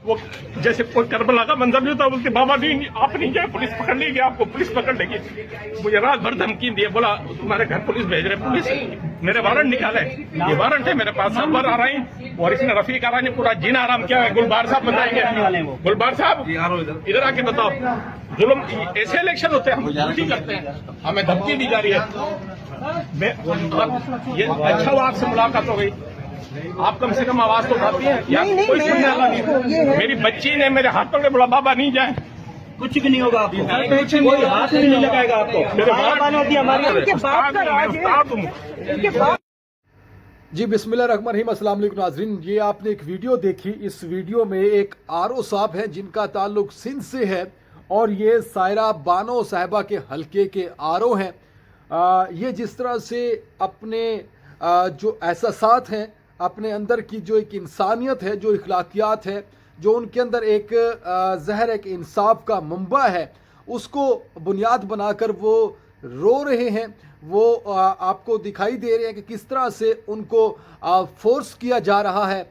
वो जैसे कोई करबला का मंजर नहीं होता, बोलते बाबा नहीं आप नहीं जाए, पुलिस पकड़ लेगी आपको, पुलिस पकड़ लेगी। मुझे रात भर धमकी दी, बोला तुम्हारे घर पुलिस भेज रहे, पुलिस मेरे वारंट निकाले, ये वारंट है मेरे पास, सब बार आ रहे हैं। और इसने रफीक आ रहा ने पूरा जीना आराम किया है। गुलबार साहब बताएंगे, गुलबार साहब इधर आके बताओ, जुल्म ऐसे इलेक्शन होते हैं, हम ड्यूटी करते हैं, हमें धमकी दी जा रही है। ये अच्छा हुआ आपसे मुलाकात हो गई, आप कम से कम आवाज तो उठाती हैं। कोई सुनने वाला नहीं। मेरी बच्ची ने मेरे हाथ पकड़े, बोला बाबा नहीं जाए, कुछ भी नहीं होगा आपको, कोई हाथ भी नहीं लगाएगा आपको। मेरे बात जी बिस्मिल्लाहिर्रहमानिर्रहीम, अस्सलाम वालेकुम नाज़रीन। ये आपने एक वीडियो देखी, इस वीडियो में एक आरओ साहब हैं जिनका ताल्लुक सिंध से है और ये सायरा बानो साहिबा के हलके के आरओ हैं। ये जिस तरह से अपने जो एहसासात हैं, अपने अंदर की जो एक इंसानियत है, जो इखलाकियात है, जो उनके अंदर एक ज़हर एक इंसाफ का मंबा है, उसको बुनियाद बनाकर वो रो रहे हैं। वो आपको दिखाई दे रहे हैं कि किस तरह से उनको फोर्स किया जा रहा है,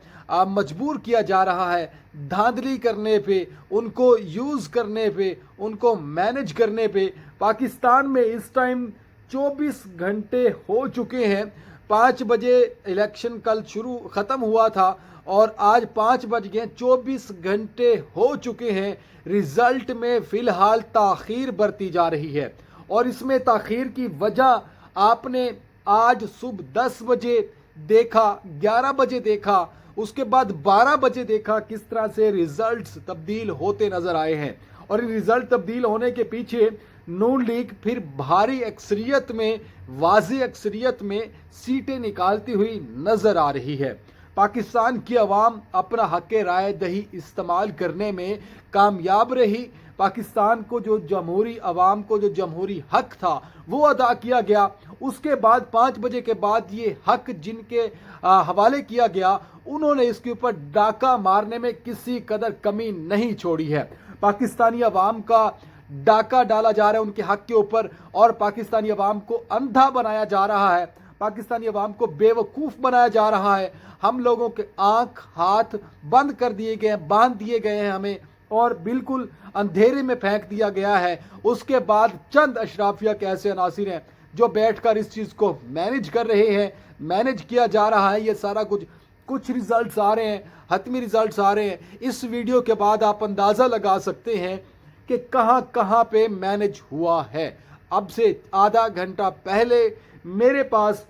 मजबूर किया जा रहा है धांधली करने पे, उनको यूज़ करने पे, उनको मैनेज करने पे। पाकिस्तान में इस टाइम 24 घंटे हो चुके हैं। 5 बजे इलेक्शन कल ख़त्म हुआ था और आज 5 बज गए, 24 घंटे हो चुके हैं। रिज़ल्ट में फ़िलहाल ताख़ीर बरती जा रही है और इसमें ताख़ीर की वजह आपने आज सुबह 10 बजे देखा, 11 बजे देखा, उसके बाद 12 बजे देखा किस तरह से रिज़ल्ट्स तब्दील होते नज़र आए हैं। और इन रिज़ल्ट तब्दील होने के पीछे नून लीग फिर भारी अक्सरियत में, वाज़ेह अक्सरियत में सीटें निकालती हुई नज़र आ रही है। पाकिस्तान की आवाम अपना हक़ राय दही इस्तेमाल करने में कामयाब रही। पाकिस्तान को जो जमहूरी आवाम को जो जमहूरी हक़ था वो अदा किया गया। उसके बाद 5 बजे के बाद ये हक़ जिनके हवाले किया गया, उन्होंने इसके ऊपर डाका मारने में किसी कदर कमी नहीं छोड़ी है। पाकिस्तानी आवाम का डाका डाला जा रहा है उनके हक़ के ऊपर और पाकिस्तानी अवाम को अंधा बनाया जा रहा है, पाकिस्तानी अवाम को बेवकूफ़ बनाया जा रहा है। हम लोगों के आँख हाथ बंद कर दिए गए हैं, बांध दिए गए हैं हमें और बिल्कुल अंधेरे में फेंक दिया गया है। उसके बाद चंद अशराफिया के ऐसे अनासिर हैं जो बैठकर इस चीज़ को मैनेज कर रहे हैं, मैनेज किया जा रहा है। ये सारा कुछ रिज़ल्ट्स आ रहे हैं, हतमी रिज़ल्ट्स आ रहे हैं। इस वीडियो के बाद आप अंदाज़ा लगा सकते हैं कि कहाँ पे मैनेज हुआ है। अब से आधा घंटा पहले मेरे पास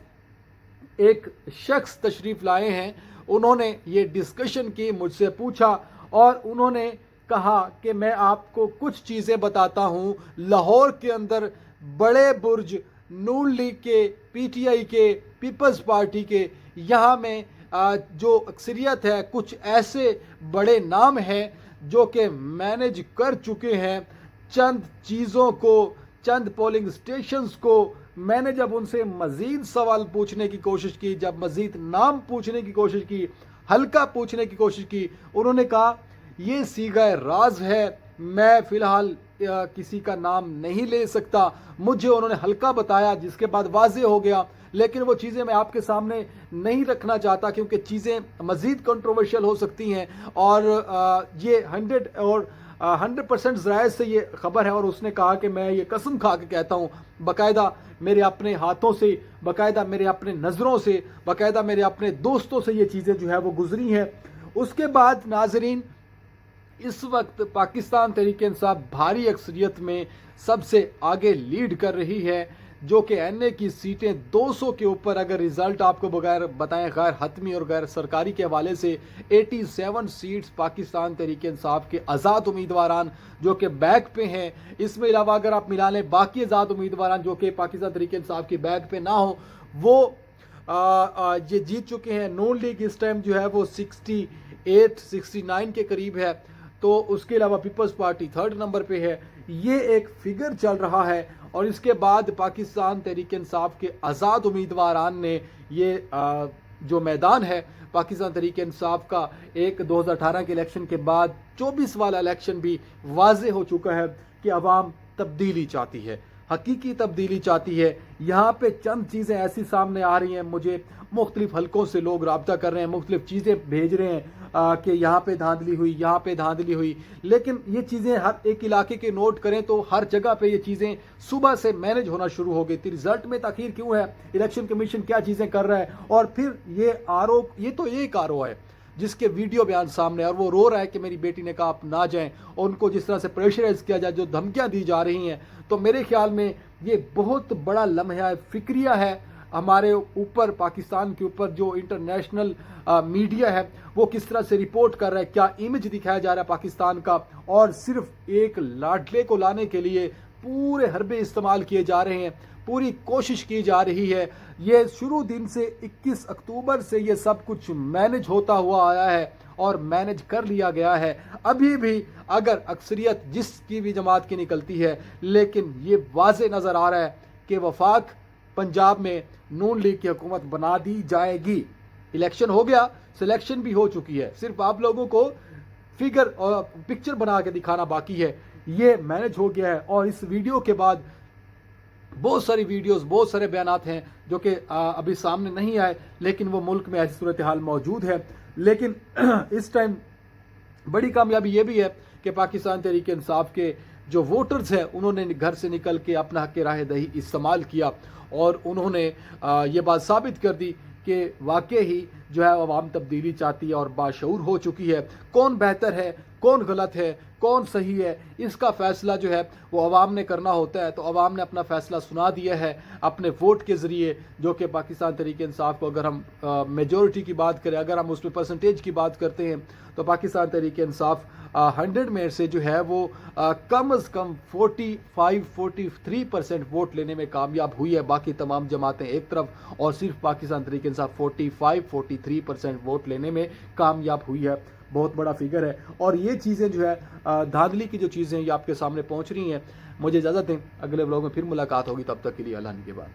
एक शख्स तशरीफ़ लाए हैं, उन्होंने ये डिस्कशन की, मुझसे पूछा और उन्होंने कहा कि मैं आपको कुछ चीज़ें बताता हूँ। लाहौर के अंदर बड़े बुर्ज नून लीग के, पीटीआई के, पीपल्स पार्टी के, यहाँ में जो अक्सरियत है, कुछ ऐसे बड़े नाम हैं जो कि मैनेज कर चुके हैं चंद चीज़ों को, चंद पोलिंग स्टेशंस को। मैंने जब उनसे मज़ीद सवाल पूछने की कोशिश की, जब मज़ीद नाम पूछने की कोशिश की, हल्का पूछने की कोशिश की, उन्होंने कहा ये सीगा राज है, मैं फ़िलहाल किसी का नाम नहीं ले सकता। मुझे उन्होंने हल्का बताया जिसके बाद वाज़ेह हो गया, लेकिन वो चीज़ें मैं आपके सामने नहीं रखना चाहता क्योंकि चीज़ें मज़ीद कंट्रोवर्शियल हो सकती हैं। और ये 100% ज़राए से ये ख़बर है और उसने कहा कि मैं ये कसम खा के कहता हूँ, बाकायदा मेरे अपने हाथों से, बाकायदा मेरे अपने नज़रों से, बाकायदा मेरे अपने दोस्तों से ये चीज़ें जो है वो गुजरी हैं। उसके बाद नाजरीन, इस वक्त पाकिस्तान तहरीक-ए-इंसाफ भारी अक्सरियत में सबसे आगे लीड कर रही है, जो कि एनए की सीटें 200 के ऊपर, अगर रिज़ल्ट आपको बगैर बताएं गैर हतमी और गैर सरकारी के हवाले से 87 सीट्स पाकिस्तान तहरीक-ए-इंसाफ के आज़ाद उम्मीदवारान जो कि बैक पे हैं। इसमें अलावा अगर आप मिला लें बाकी आज़ाद उम्मीदवारान जो कि पाकिस्तान तहरीक-ए-इंसाफ की बैक पे ना हो, वो ये जीत चुके हैं। नून लीग इस टाइम जो है वो 68-69 के करीब है, तो उसके अलावा पीपल्स पार्टी 3rd नंबर पे है। ये एक फिगर चल रहा है और इसके बाद पाकिस्तान तहरीक-ए-इंसाफ के आज़ाद उम्मीदवारान ने ये जो मैदान है पाकिस्तान तहरीक-ए-इंसाफ का, एक 2018 के इलेक्शन के बाद 24 वाला इलेक्शन भी वाज़ेह हो चुका है कि अवाम तब्दीली चाहती है। حقیقی تبدیلی چاہتی ہے. یہاں پہ چند چیزیں ایسی سامنے آ رہی ہیں, مجھے مختلف حلقوں سے لوگ رابطہ کر رہے ہیں, مختلف چیزیں بھیج رہے ہیں کہ یہاں پہ دھاندلی ہوئی, یہاں پہ دھاندلی ہوئی, لیکن یہ چیزیں ہر ایک علاقے کے نوٹ کریں تو ہر جگہ پہ یہ چیزیں صبح سے مینج ہونا شروع ہو گئی تھی. رزلٹ میں تاخیر کیوں ہے, الیکشن کمیشن کیا چیزیں کر رہا ہے, اور پھر یہ تو ایک آر او ہے جس کے ویڈیو بیان سامنے ہے, اور وہ رو رہا ہے کہ میری بیٹی نے کہا آپ نہ جائیں, اور ان کو جس طرح سے پریشرائز کیا جائے, جو دھمکیاں دی جا رہی ہیں. تو میرے خیال میں یہ بہت بڑا لمحہ فکریہ ہے ہمارے اوپر, پاکستان کے اوپر. جو انٹرنیشنل میڈیا ہے وہ کس طرح سے رپورٹ کر رہا ہے, کیا امیج دکھایا جا رہا ہے پاکستان کا, اور صرف ایک لاڈلے کو لانے کے لیے پورے حربے استعمال کیے جا رہے ہیں, پوری کوشش کی جا رہی ہے. یہ شروع دن سے 21 اکتوبر سے یہ سب کچھ مینج ہوتا ہوا آیا ہے اور مینج کر لیا گیا ہے. ابھی بھی اگر اکثریت جس کی بھی جماعت کی نکلتی ہے, لیکن یہ واضح نظر آ رہا ہے کہ وفاق پنجاب میں نون لیگ کی حکومت بنا دی جائے گی. الیکشن ہو گیا, سلیکشن بھی ہو چکی ہے, صرف آپ لوگوں کو فگر اور پکچر بنا کے دکھانا باقی ہے. یہ مینج ہو گیا ہے, اور اس ویڈیو کے بعد بہت ساری ویڈیوز, بہت سارے بیانات ہیں جو کہ ابھی سامنے نہیں آئے, لیکن وہ ملک میں ایسی صورتحال موجود ہے. لیکن اس ٹائم بڑی کامیابی یہ بھی ہے کہ پاکستان تحریک انصاف کے جو ووٹرز ہیں انہوں نے گھر سے نکل کے اپنا حق رائے دہی استعمال کیا, اور انہوں نے یہ بات ثابت کر دی کہ واقع ہی جو ہے عوام تبدیلی چاہتی ہے اور باشعور ہو چکی ہے. کون بہتر ہے, کون غلط ہے, کون صحیح ہے, اس کا فیصلہ جو ہے وہ عوام نے کرنا ہوتا ہے. تو عوام نے اپنا فیصلہ سنا دیا ہے اپنے ووٹ کے ذریعے, جو کہ پاکستان تحریک انصاف کو, اگر ہم میجورٹی کی بات کریں, اگر ہم اس میں پرسنٹیج کی بات کرتے ہیں, تو پاکستان تحریک انصاف 100 میں سے جو ہے وہ کم از کم 45-43% ووٹ لینے میں کامیاب ہوئی ہے. باقی تمام جماعتیں ایک طرف, اور صرف پاکستان تحریک انصاف 45-43% ووٹ لینے میں کامیاب ہوئی ہے. بہت بڑا فگر ہے, اور یہ چیزیں جو ہے دھاندلی کی جو چیزیں یہ آپ کے سامنے پہنچ رہی ہیں. مجھے اجازت دیں, اگلے ولاگ میں پھر ملاقات ہوگی, تب تک کے لیے اللہ نگہبان.